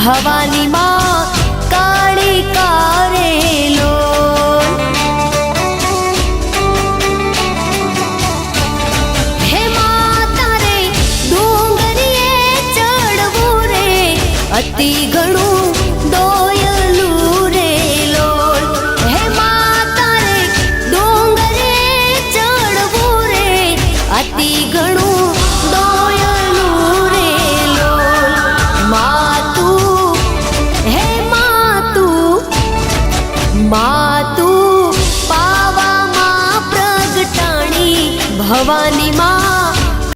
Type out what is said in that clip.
ભવાની માં કાળી કારેલો હે માતા રે ડુંગરીએ ચડવું રે અતિ ઘણું દોયલું રે લોલ હે માતા રે ડુંગરે ચડવું રે અતિ ઘણું દોયલું રે લોલ માતું હે માતું પાવામાં પ્રગટાણી ભવાની